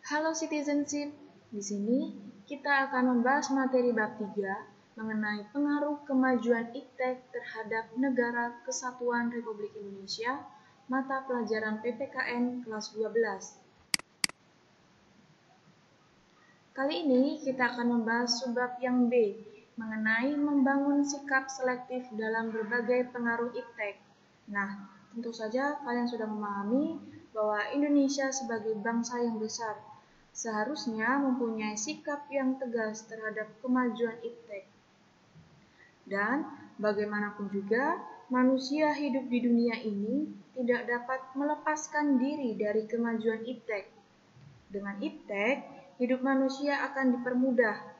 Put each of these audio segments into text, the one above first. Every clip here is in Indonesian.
Halo Citizenship, di sini kita akan membahas materi bab 3 mengenai pengaruh kemajuan iptek terhadap Negara Kesatuan Republik Indonesia, mata pelajaran PPKN kelas 12. Kali ini kita akan membahas subbab yang B, mengenai membangun sikap selektif dalam berbagai pengaruh iptek. Nah, tentu saja kalian sudah memahami bahwa Indonesia sebagai bangsa yang besar seharusnya mempunyai sikap yang tegas terhadap kemajuan iptek. Dan bagaimanapun juga, manusia hidup di dunia ini tidak dapat melepaskan diri dari kemajuan iptek. Dengan iptek, hidup manusia akan dipermudah.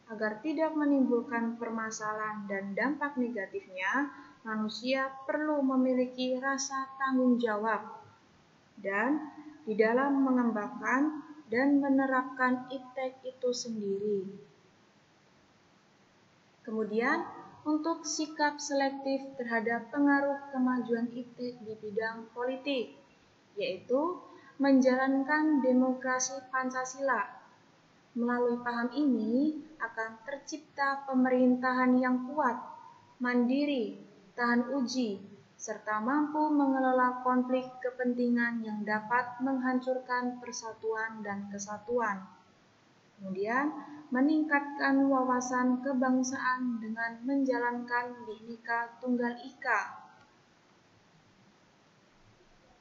Agar tidak menimbulkan permasalahan dan dampak negatifnya, manusia perlu memiliki rasa tanggung jawab. Dan di dalam mengembangkan dan menerapkan iptek itu sendiri. Kemudian, untuk sikap selektif terhadap pengaruh kemajuan iptek di bidang politik, yaitu menjalankan demokrasi Pancasila. Melalui paham ini akan tercipta pemerintahan yang kuat, mandiri, tahan uji, serta mampu mengelola konflik kepentingan yang dapat menghancurkan persatuan dan kesatuan. Kemudian, meningkatkan wawasan kebangsaan dengan menjalankan Bhinneka Tunggal Ika.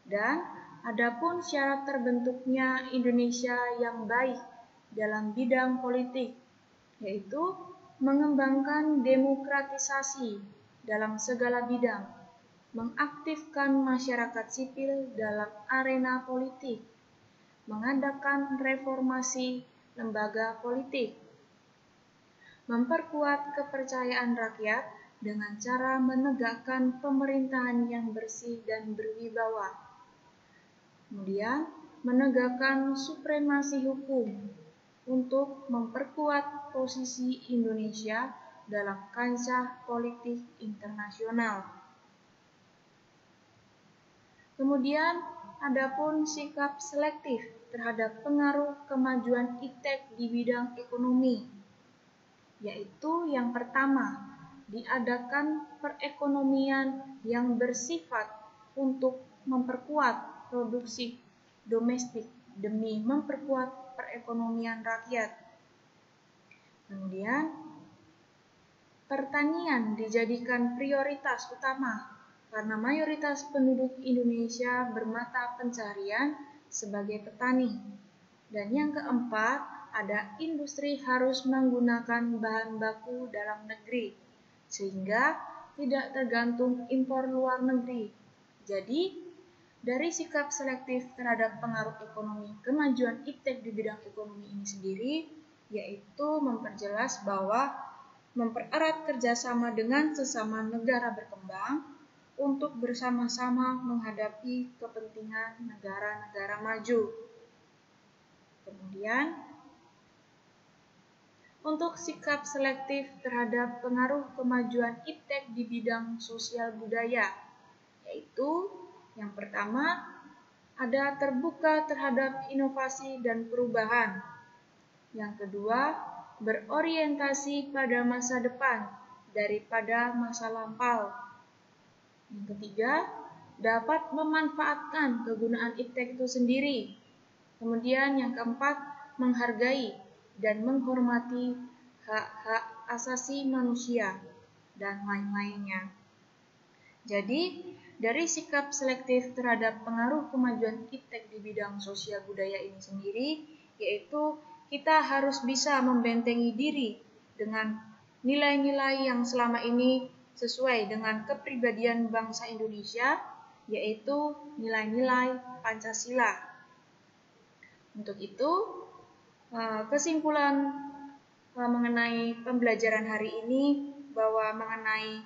Dan adapun syarat terbentuknya Indonesia yang baik dalam bidang politik, yaitu mengembangkan demokratisasi dalam segala bidang, mengaktifkan masyarakat sipil dalam arena politik, mengadakan reformasi lembaga politik, memperkuat kepercayaan rakyat dengan cara menegakkan pemerintahan yang bersih dan berwibawa. Kemudian, menegakkan supremasi hukum untuk memperkuat posisi Indonesia dalam kancah politik internasional. Kemudian, adapun sikap selektif terhadap pengaruh kemajuan iptek di bidang ekonomi, yaitu yang pertama, diadakan perekonomian yang bersifat untuk memperkuat produksi domestik demi memperkuat perekonomian rakyat. Kemudian, pertanian dijadikan prioritas utama karena mayoritas penduduk Indonesia bermata pencaharian sebagai petani. Dan yang keempat, ada industri harus menggunakan bahan baku dalam negeri, sehingga tidak tergantung impor luar negeri. Jadi, dari sikap selektif terhadap pengaruh ekonomi kemajuan iptek di bidang ekonomi ini sendiri, yaitu memperjelas bahwa mempererat kerjasama dengan sesama negara berkembang untuk bersama-sama menghadapi kepentingan negara-negara maju. Kemudian, untuk sikap selektif terhadap pengaruh kemajuan iptek di bidang sosial budaya, yaitu yang pertama, ada terbuka terhadap inovasi dan perubahan. Yang kedua, berorientasi pada masa depan daripada masa lampau. Yang ketiga, dapat memanfaatkan kegunaan iptek itu sendiri. Kemudian yang keempat, menghargai dan menghormati hak-hak asasi manusia dan lain-lainnya. Jadi, dari sikap selektif terhadap pengaruh kemajuan iptek di bidang sosial budaya ini sendiri, yaitu kita harus bisa membentengi diri dengan nilai-nilai yang selama ini sesuai dengan kepribadian bangsa Indonesia, yaitu nilai-nilai Pancasila. Untuk itu, kesimpulan mengenai pembelajaran hari ini bahwa mengenai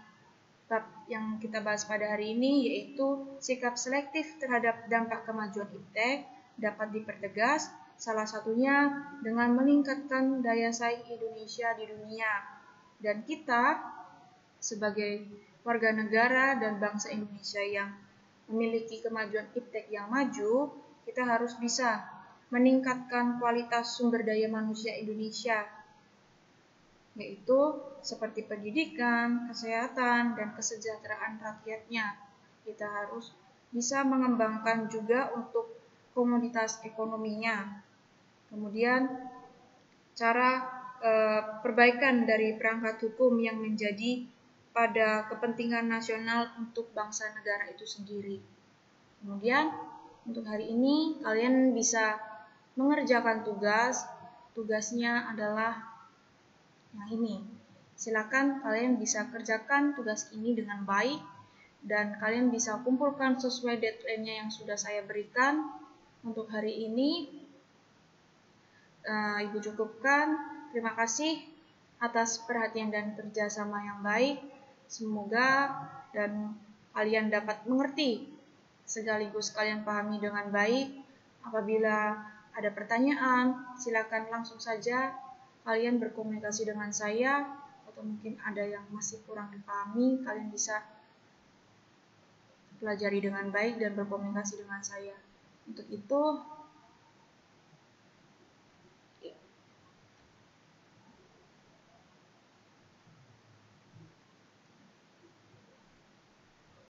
bab yang kita bahas pada hari ini, yaitu sikap selektif terhadap dampak kemajuan iptek dapat dipertegas, salah satunya dengan meningkatkan daya saing Indonesia di dunia. Dan kita sebagai warga negara dan bangsa Indonesia yang memiliki kemajuan iptek yang maju, kita harus bisa meningkatkan kualitas sumber daya manusia Indonesia, yaitu seperti pendidikan, kesehatan, dan kesejahteraan rakyatnya. Kita harus bisa mengembangkan juga untuk komoditas ekonominya. Kemudian cara perbaikan dari perangkat hukum yang menjadi pada kepentingan nasional untuk bangsa negara itu sendiri. Kemudian untuk hari ini kalian bisa mengerjakan tugas. Tugasnya adalah yang ini. Silakan kalian bisa kerjakan tugas ini dengan baik dan kalian bisa kumpulkan sesuai deadline-nya yang sudah saya berikan. Untuk hari ini Ibu cukupkan. Terima kasih atas perhatian dan kerjasama yang baik. Semoga dan kalian dapat mengerti sekaligus kalian pahami dengan baik. Apabila ada pertanyaan, silakan langsung saja kalian berkomunikasi dengan saya, atau mungkin ada yang masih kurang dipahami, kalian bisa pelajari dengan baik dan berkomunikasi dengan saya. Untuk itu,